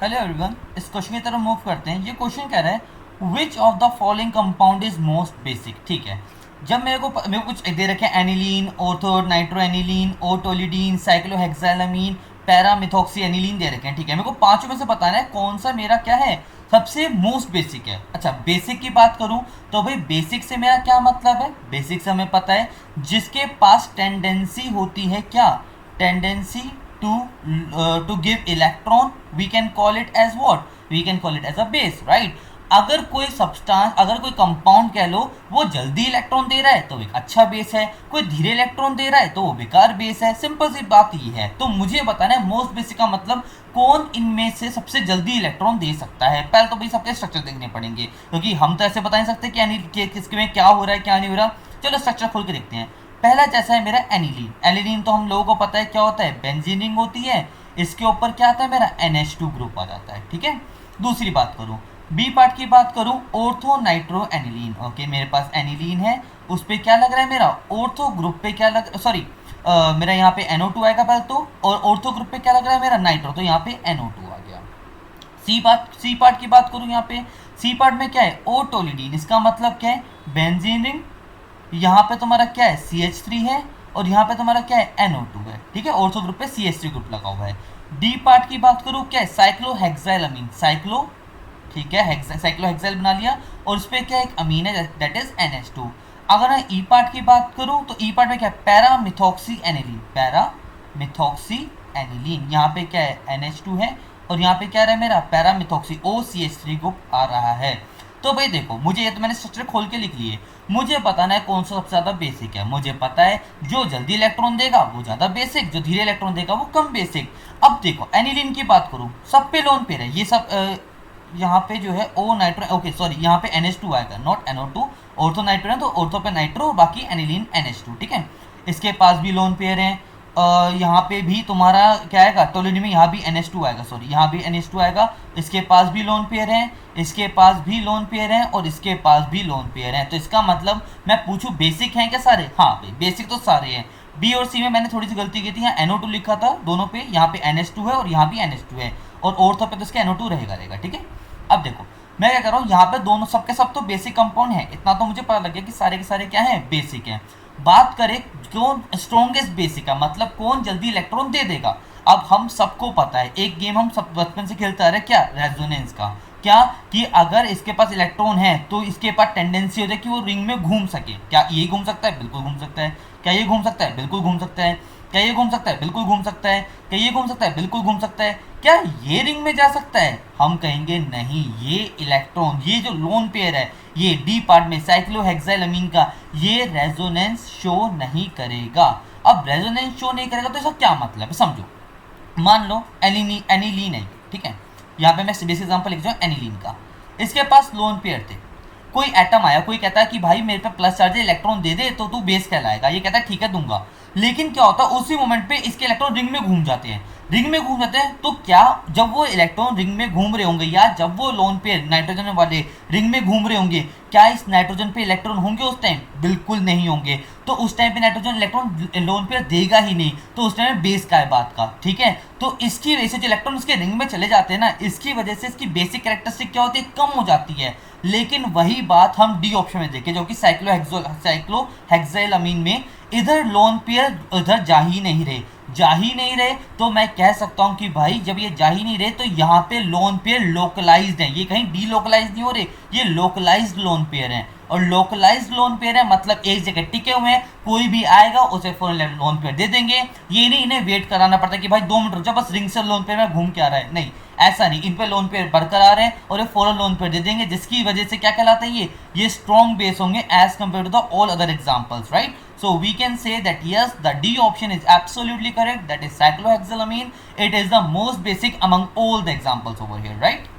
Hello everyone, इस question की तरफ मूव करते हैं। ये क्वेश्चन कह रहा है which of the following compound is most basic. ठीक है, जब मेरे को कुछ दे रखे हैं aniline, ortho nitro aniline, o tolidine, cyclohexylamine, paramethoxy aniline दे रखे हैं। ठीक है, मेरे को पांचों में से बताना है कौन सा मेरा क्या है सबसे मोस्ट बेसिक है। अच्छा, बेसिक की बात करूं तो भाई बेसिक से मेरा क्या मतलब है। बेसिक से हमें पता है जिसके पास टेंडेंसी होती है, क्या tendency to to give electron, we can call it as what, we can call it as a base, right। अगर कोई सब्सटेंस, अगर कोई कंपाउंड कह लो वो जल्दी इलेक्ट्रॉन दे रहा है तो एक अच्छा बेस है, कोई धीरे इलेक्ट्रॉन दे रहा है तो वो बेकार बेस है। सिंपल सी बात ये है। तो मुझे बताना है मोस्ट बेसिक का मतलब कौन इनमें से सबसे जल्दी इलेक्ट्रॉन दे सकता है। पहले तो भाई सबके स्ट्रक्चर देखने पड़ेंगे, क्योंकि हम तो ऐसे बता नहीं सकते कि किसके में क्या हो रहा है क्या नहीं हो रहा। चलो स्ट्रक्चर खोल के देखते हैं। पहला जैसा है मेरा एनिलीन। एनिलीन तो हम लोगों को पता है क्या होता है, बेंजीन रिंग होती है, इसके ऊपर क्या आता है मेरा NH2 ग्रुप आ जाता है। ठीक है, दूसरी बात करूं, बी पार्ट की बात करूं, ऑर्थो नाइट्रो एनिलीन। ओके, मेरे पास एनिलीन है, उस पर क्या लग रहा है मेरा ऑर्थो ग्रुप पे क्या लग, सॉरी मेरा यहाँ पे NO2 आएगा पहले तो, और ऑर्थो ग्रुप पे क्या लग रहा है मेरा नाइट्रो, तो यहाँ पे NO2 आ गया। सी पार्ट की बात करूं, यहाँ पे सी पार्ट में क्या है ओटोलिडीन, इसका मतलब क्या है बेंजीन रिंग, यहाँ पे तुम्हारा क्या है CH3 है, और यहाँ पे तुम्हारा क्या है NO2 है। ठीक है, ऑर्थो ग्रुप पे CH3 ग्रुप लगा हुआ है। डी पार्ट की बात करूँ क्या है साइक्लोहेक्साइलामीन, साइक्लो, ठीक है, साइक्लोहेक्साइल बना लिया, और उस पर क्या एक अमीन है दैट इज NH2। अगर मैं ई पार्ट की बात करूँ तो ई पार्ट में क्या है पैरामिथॉक्सी एनिलीन, पैरामिथॉक्सी एनिलीन, यहाँ पे क्या है NH2 है, और यहाँ पे क्या रहा है मेरा पैरामिथॉक्सी OCH3 ग्रुप आ रहा है। तो भाई देखो, मुझे ये तो मैंने स्ट्रक्चर खोल के लिख लिए, मुझे बताना है कौन सा सबसे ज़्यादा बेसिक है। मुझे पता है जो जल्दी इलेक्ट्रॉन देगा वो ज़्यादा बेसिक, जो धीरे इलेक्ट्रॉन देगा वो कम बेसिक। अब देखो एनिलीन की बात करूँ, सब पे लोन पेयर है, ये सब यहाँ पे जो है ओ नाइट्रो, ओके सॉरी, यहाँ पे NH2 आएगा नॉट NO2, ऑर्थो नाइट्रो है तो ऑर्थो पे नाइट्रो, बाकी एनिलीन NH2। ठीक है, इसके पास भी लोन पेयर है। यहाँ पे भी तुम्हारा क्या आएगा टोलिनी में, यहाँ भी NH2 आएगा, सॉरी यहाँ भी NH2 आएगा। इसके पास भी लोन पेयर है, इसके पास भी लोन पेयर है, और इसके पास भी लोन पेयर है। तो इसका मतलब मैं पूछूं बेसिक हैं क्या सारे? हाँ भाई बेसिक तो सारे हैं। बी और सी में मैंने थोड़ी सी गलती की थी, यहाँ NO2 लिखा था दोनों पे, यहाँ पे NH2 है और यहाँ भी NH2 है, और ऑर्थो पे तो इसका NO2 रहेगा। ठीक है, अब देखो मैं क्या कर रहा हूँ, यहाँ पे दोनों सबके सब तो बेसिक कंपाउंड है, इतना तो मुझे पता लग गया कि सारे के सारे क्या हैं बेसिक हैं। बात करें कौन स्ट्रॉन्गेस्ट बेसिक है, मतलब कौन जल्दी इलेक्ट्रॉन दे देगा। अब हम सबको पता है एक गेम हम सब बचपन से खेलते आ रहे हैं, क्या रेजोनेंस का, क्या कि अगर इसके पास इलेक्ट्रॉन है तो इसके पास टेंडेंसी हो जाए कि वो रिंग में घूम सके। क्या ये घूम सकता है? बिल्कुल घूम सकता है। क्या ये घूम सकता है? बिल्कुल घूम सकता है। क्या ये घूम सकता है? बिल्कुल घूम सकता है। क्या ये घूम सकता है? बिल्कुल घूम सकता है। क्या ये रिंग में जा सकता है? हम कहेंगे नहीं, ये इलेक्ट्रॉन, ये जो लोन पेयर है, ये डी पार्ट में साइक्लोहेक्साइलामीन का, ये रेजोनेंस शो नहीं करेगा। अब रेजोनेंस शो नहीं करेगा तो इसका क्या मतलब है समझो। मान लो एनिलीन है, ठीक है, यहाँ पे मैं बेसिक एग्जांपल लिख रहा हूँ एनिलीन का। इसके पास लोन पेयर थे, कोई एटम आया, कोई कहता है कि भाई मेरे पे प्लस चार्ज है, इलेक्ट्रॉन दे दे तो तू बेस कहलाएगा। ये कहता है ठीक है दूंगा, लेकिन क्या होता है उसी मोमेंट पे इसके इलेक्ट्रॉन रिंग में घूम जाते हैं। रिंग में घूम जाते हैं तो क्या जब वो इलेक्ट्रॉन रिंग में घूम रहे होंगे, या जब वो लोन पेयर नाइट्रोजन वाले रिंग में घूम रहे होंगे, क्या इस नाइट्रोजन पे इलेक्ट्रॉन होंगे उस टाइम? बिल्कुल नहीं होंगे। तो उस टाइम पे नाइट्रोजन इलेक्ट्रॉन लोन पेयर देगा ही नहीं, तो उस टाइम बेस का है बात का। ठीक है, तो इसकी वजह से जो इलेक्ट्रॉन उसके रिंग में चले जाते हैं ना, इसकी वजह से इसकी बेसिक कैरेक्टरिस्टिक क्या होती है, कम हो जाती है। लेकिन वही बात हम डी ऑप्शन में देखें, जो कि साइक्लोहेक्साइलामीन में इधर लोन पेयर उधर जा ही नहीं रहे, तो मैं कह सकता हूं कि भाई जब ये जा ही नहीं रहे तो यहाँ पे लोन पेयर लोकलाइज्ड है, ये कहीं डी लोकलाइज नहीं हो रहे, ये लोकलाइज्ड लोन पेयर हैं। और लोकलाइज्ड लोन पेयर है मतलब एक जगह टिके हुए हैं, कोई भी आएगा उसे फॉरन लोन पेयर दे देंगे। ये नहीं इन्हें वेट कराना पड़ता कि भाई 2 मिनट रुक जा, बस रिंग से लोन पेयर में घूम के आ रहा है, नहीं ऐसा नहीं, इन पे लोन पेयर बरकरार है और ये फॉरन लोन पेयर दे देंगे, जिसकी वजह से क्या कहलाता है ये स्ट्रॉन्ग बेस होंगे as compare to the all other examples, right. So we can say that yes, the D option is absolutely correct. That is cyclohexylamine. It is the most basic among all the examples over here, right?